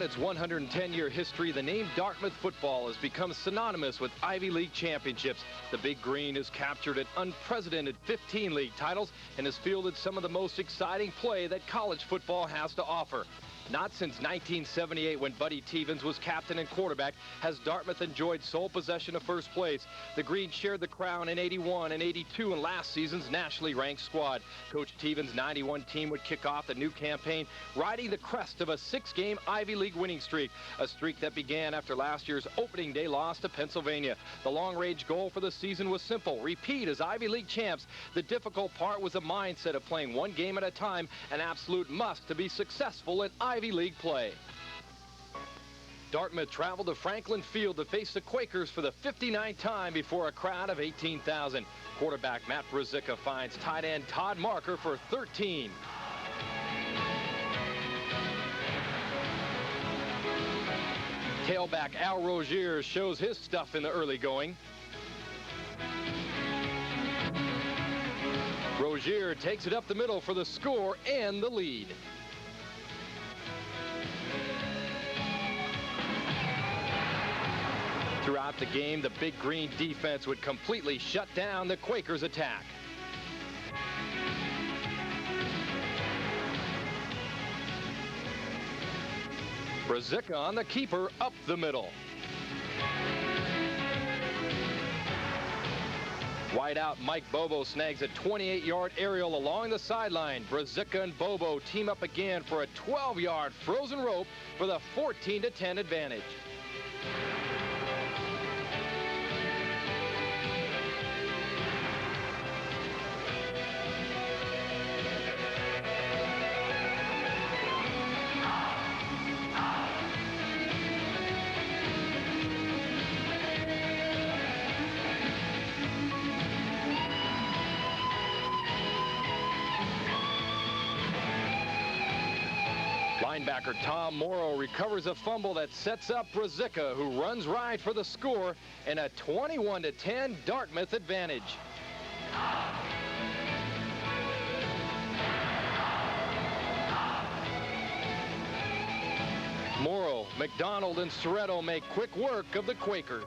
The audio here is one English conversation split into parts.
its 110-year history, the name Dartmouth football has become synonymous with Ivy League championships. The Big Green has captured an unprecedented 15 league titles and has fielded some of the most exciting play that college football has to offer. Not since 1978, when Buddy Tevens was captain and quarterback, has Dartmouth enjoyed sole possession of first place. The Green shared the crown in '81 and '82 in last season's nationally ranked squad. Coach Tevens' '91 team would kick off the new campaign, riding the crest of a 6-game Ivy League winning streak, a streak that began after last year's opening day loss to Pennsylvania. The long-range goal for the season was simple: repeat as Ivy League champs. The difficult part was the mindset of playing one game at a time, an absolute must to be successful in Ivy League play. Dartmouth traveled to Franklin Field to face the Quakers for the 59th time before a crowd of 18,000. Quarterback Matt Brzezinski finds tight end Todd Marker for 13. Tailback Al Rozier shows his stuff in the early going. Rozier takes it up the middle for the score and the lead. Throughout the game, the Big Green defense would completely shut down the Quakers' attack. Brzezinski on the keeper up the middle. Wideout Mike Bobo snags a 28-yard aerial along the sideline. Brzezinski and Bobo team up again for a 12-yard frozen rope for the 14-10 advantage. Linebacker Tom Morrow recovers a fumble that sets up Brzezinski, who runs right for the score and a 21-10 Dartmouth advantage. Morrow, McDonald, and Soretto make quick work of the Quakers.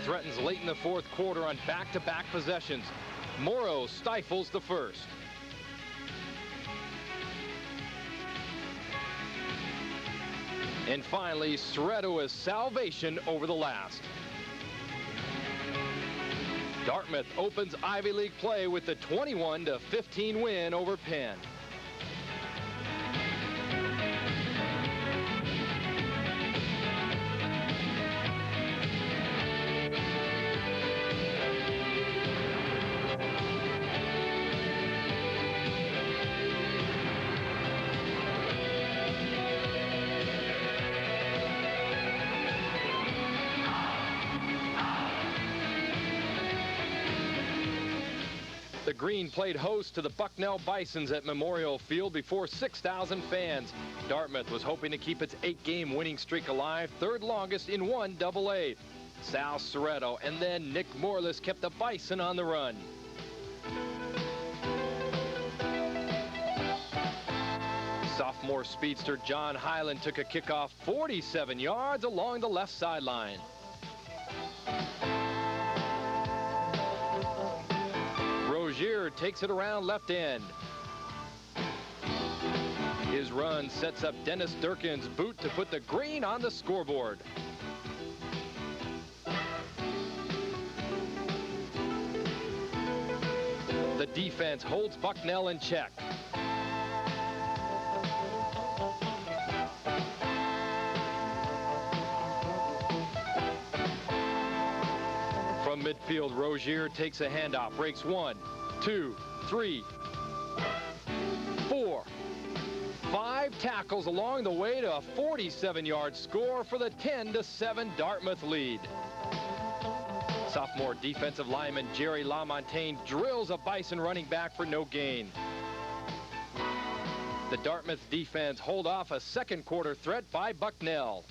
Threatens late in the fourth quarter on back-to-back possessions. Morrow stifles the first. And finally, Soretto is salvation over the last. Dartmouth opens Ivy League play with the 21-15 win over Penn. The Green played host to the Bucknell Bisons at Memorial Field before 6,000 fans. Dartmouth was hoping to keep its 8-game winning streak alive, third longest in 1AA. Sal Soretto and then Nick Morless kept the Bison on the run. Sophomore speedster John Hyland took a kickoff 47 yards along the left sideline. Rozier takes it around left end. His run sets up Dennis Durkin's boot to put the Green on the scoreboard. The defense holds Bucknell in check. From midfield, Rozier takes a handoff, breaks 1, 2, 3, 4, 5 tackles along the way to a 47-yard score for the 10-7 Dartmouth lead. Sophomore defensive lineman Jerry LaMontagne drills a Bison running back for no gain. The Dartmouth defense hold off a second quarter threat by Bucknell.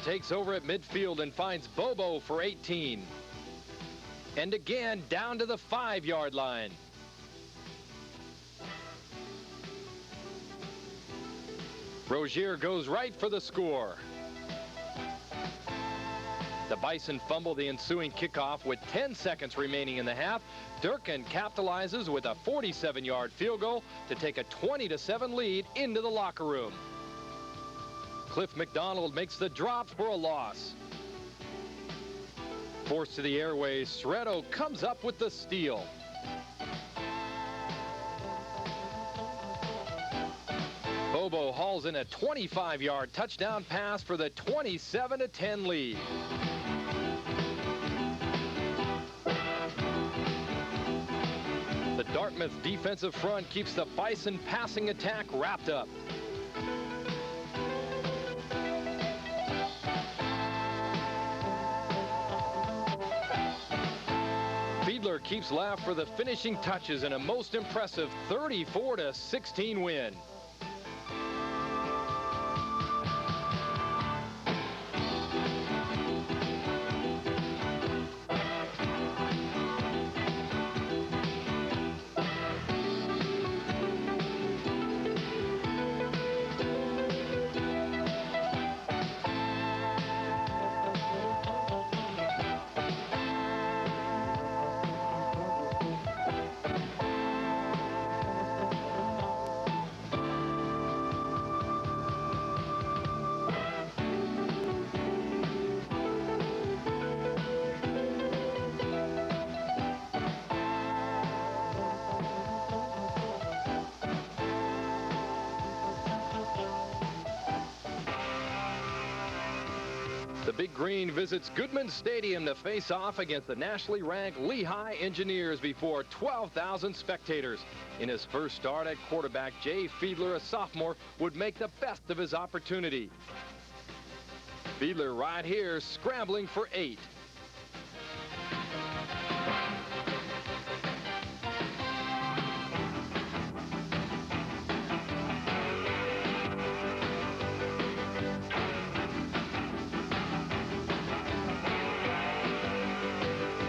Takes over at midfield and finds Bobo for 18. And again down to the 5-yard line. Rozier goes right for the score. The Bison fumble the ensuing kickoff with 10 seconds remaining in the half. Durkin capitalizes with a 47-yard field goal to take a 20-7 lead into the locker room. Cliff McDonald makes the drop for a loss. Forced to the airways, Soretto comes up with the steal. Bobo hauls in a 25-yard touchdown pass for the 27-10 lead. The Dartmouth defensive front keeps the Bison passing attack wrapped up. Keeps Laugh for the finishing touches in a most impressive 34-16 win. The Big Green visits Goodman Stadium to face off against the nationally ranked Lehigh Engineers before 12,000 spectators. In his first start at quarterback, Jay Fiedler, a sophomore, would make the best of his opportunity. Fiedler right here scrambling for 8.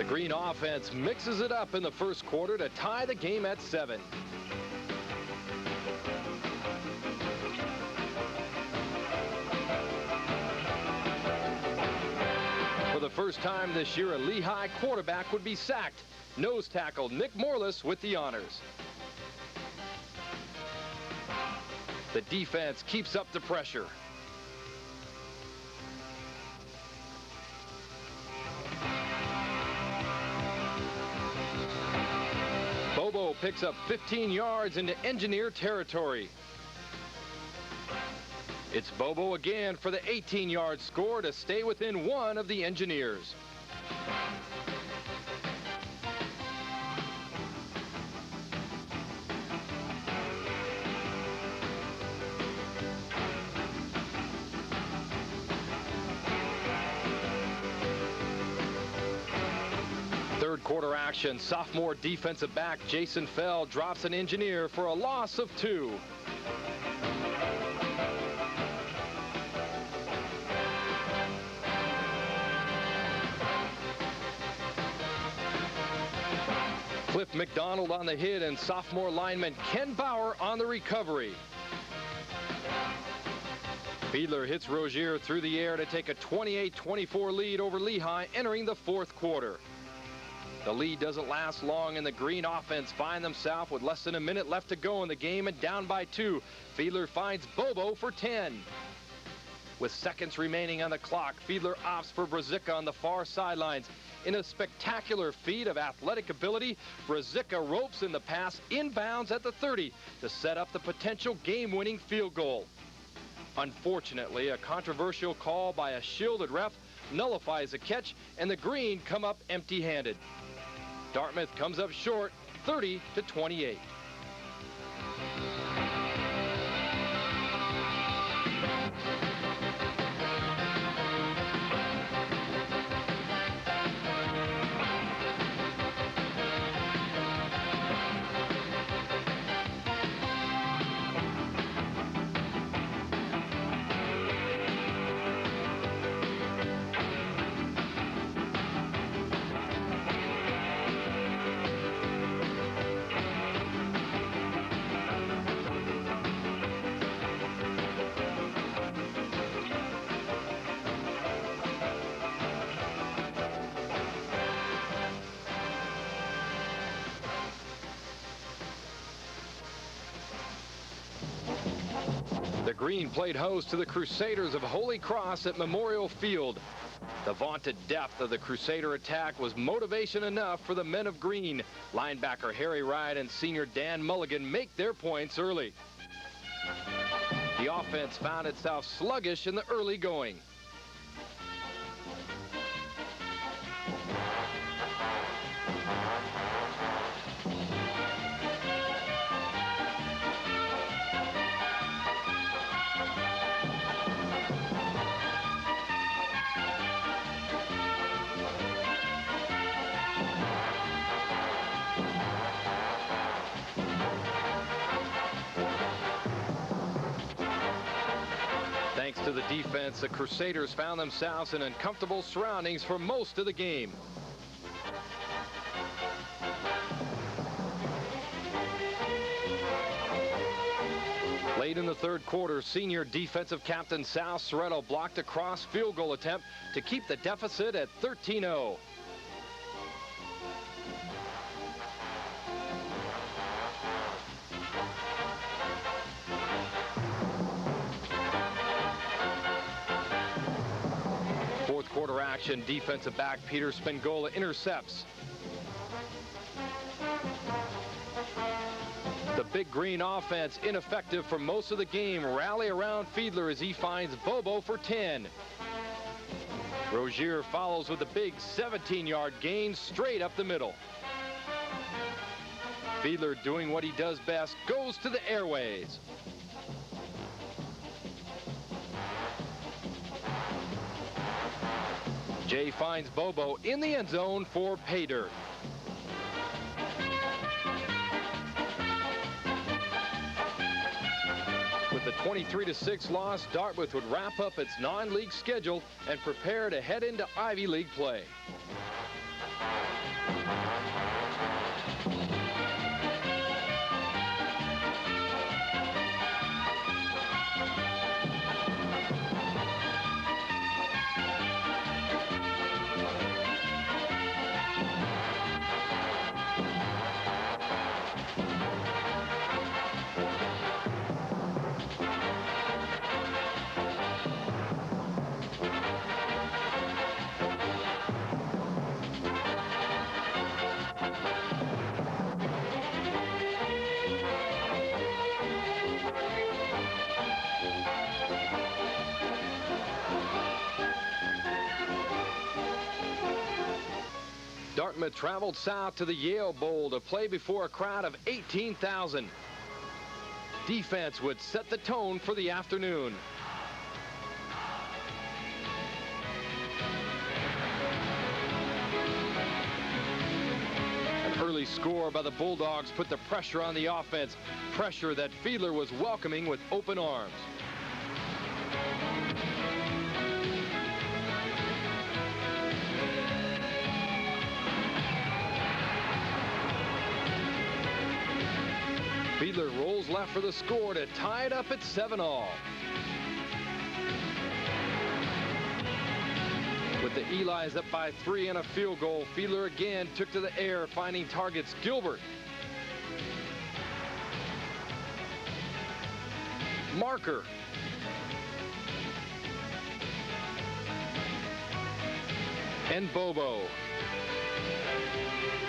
Green offense mixes it up in the first quarter to tie the game at 7. For the first time this year, a Lehigh quarterback would be sacked. Nose tackle Nick Morlis with the honors. The defense keeps up the pressure. Bobo picks up 15 yards into Engineer territory. It's Bobo again for the 18-yard score to stay within 1 of the Engineers. Third quarter action, sophomore defensive back Jason Fell drops an Engineer for a loss of 2. Cliff McDonald on the hit and sophomore lineman Ken Bauer on the recovery. Fiedler hits Rozier through the air to take a 28-24 lead over Lehigh entering the fourth quarter. The lead doesn't last long, and the Green offense find themselves with less than a minute left to go in the game and down by 2. Fiedler finds Bobo for 10. With seconds remaining on the clock, Fiedler opts for Brzyzka on the far sidelines. In a spectacular feat of athletic ability, Brzyzka ropes in the pass inbounds at the 30 to set up the potential game-winning field goal. Unfortunately, a controversial call by a shielded ref nullifies the catch, and the Green come up empty-handed. Dartmouth comes up short, 30-28. The Green played host to the Crusaders of Holy Cross at Memorial Field. The vaunted depth of the Crusader attack was motivation enough for the men of Green. Linebacker Harry Wright and senior Dan Mulligan make their points early. The offense found itself sluggish in the early going. Thanks to the defense, the Crusaders found themselves in uncomfortable surroundings for most of the game. Late in the third quarter, senior defensive captain Sal Soretto blocked a cross field goal attempt to keep the deficit at 13-0. Fourth quarter action, defensive back Peter Spengola intercepts. The Big Green offense, ineffective for most of the game, rally around Fiedler as he finds Bobo for 10. Rozier follows with a big 17-yard gain straight up the middle. Fiedler, doing what he does best, goes to the airways. Jay finds Bobo in the end zone for pay dirt. With the 23-6 loss, Dartmouth would wrap up its non-league schedule and prepare to head into Ivy League play. Dartmouth traveled south to the Yale Bowl to play before a crowd of 18,000. Defense would set the tone for the afternoon. An early score by the Bulldogs put the pressure on the offense, pressure that Fiedler was welcoming with open arms. Fiedler rolls left for the score to tie it up at 7-all. With the Eli's up by 3 and a field goal, Fiedler again took to the air, finding targets Gilbert, Marker, And Bobo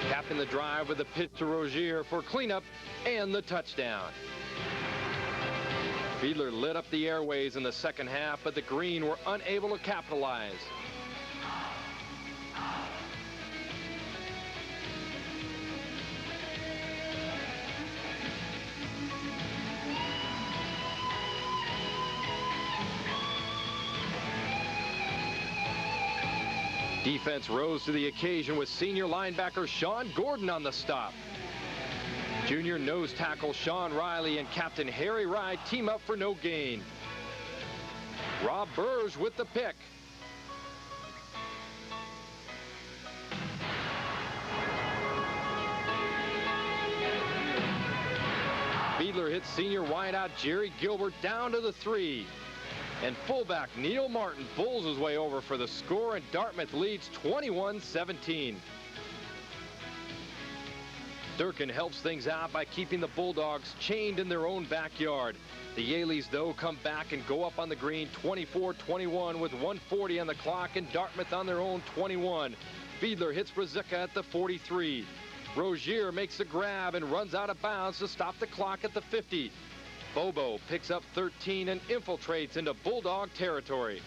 capping the drive with a pitch to Rozier for cleanup and the touchdown. Fiedler lit up the airways in the second half, but the Green were unable to capitalize. Defense rose to the occasion with senior linebacker Sean Gordon on the stop. Junior nose tackle Sean Riley and captain Harry Rye team up for no gain. Rob Burge with the pick. Fiedler hits senior wideout Jerry Gilbert down to the 3. And fullback Neil Martin bulls his way over for the score, and Dartmouth leads 21-17. Durkin helps things out by keeping the Bulldogs chained in their own backyard. The Yaleys, though, come back and go up on the Green 24-21 with 1:40 on the clock, and Dartmouth on their own 21. Fiedler hits Brzezicka at the 43. Rozier makes a grab and runs out of bounds to stop the clock at the 50. Bobo picks up 13 and infiltrates into Bulldog territory.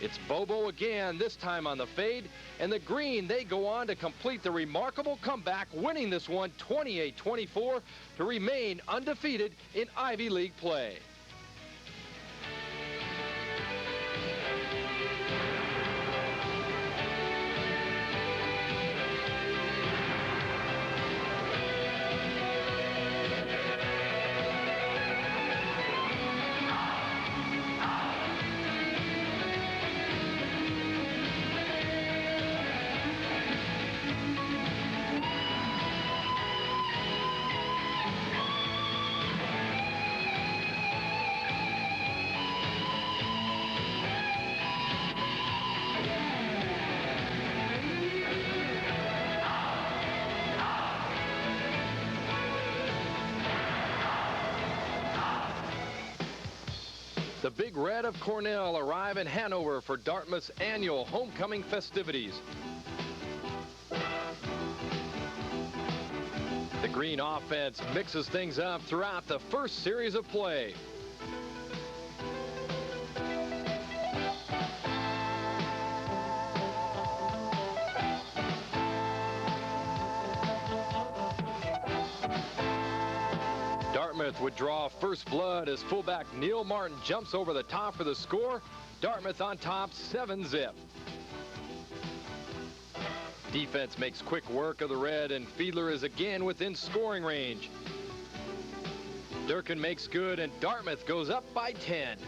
It's Bobo again, this time on the fade, and the Green, they go on to complete the remarkable comeback, winning this one 28-24 to remain undefeated in Ivy League play. The Big Red of Cornell arrive in Hanover for Dartmouth's annual homecoming festivities. The Green offense mixes things up throughout the first series of play. Dartmouth would draw first blood as fullback Neil Martin jumps over the top for the score. Dartmouth on top 7-zip. Defense makes quick work of the Red, and Fiedler is again within scoring range. Durkin makes good, and Dartmouth goes up by 10.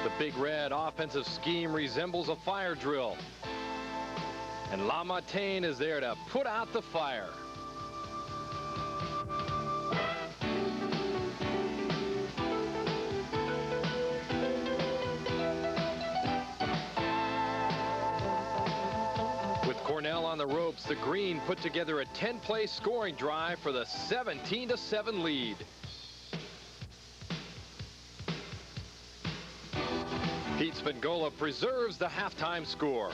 The Big Red offensive scheme resembles a fire drill. And LaMontagne is there to put out the fire. With Cornell on the ropes, the Green put together a 10-play scoring drive for the 17-7 lead. Pete Spingola preserves the halftime score.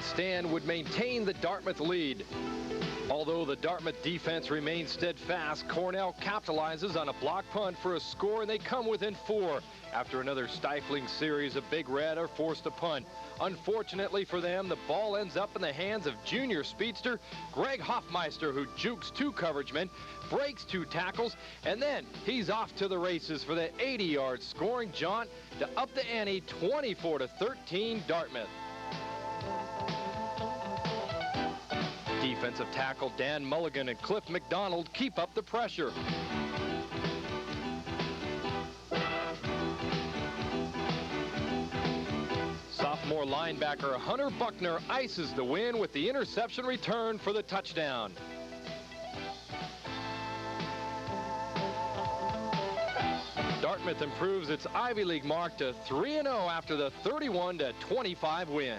Stand would maintain the Dartmouth lead. Although the Dartmouth defense remains steadfast, Cornell capitalizes on a block punt for a score, and they come within 4. After another stifling series, the Big Red are forced to punt. Unfortunately for them, the ball ends up in the hands of junior speedster Greg Hoffmeister, who jukes 2 coverage men, breaks 2 tackles, and then he's off to the races for the 80-yard scoring jaunt to up the ante 24-13 Dartmouth. Defensive tackle Dan Mulligan and Cliff McDonald keep up the pressure. Sophomore linebacker Hunter Buckner ices the win with the interception return for the touchdown. Dartmouth improves its Ivy League mark to 3-0 after the 31-25 win.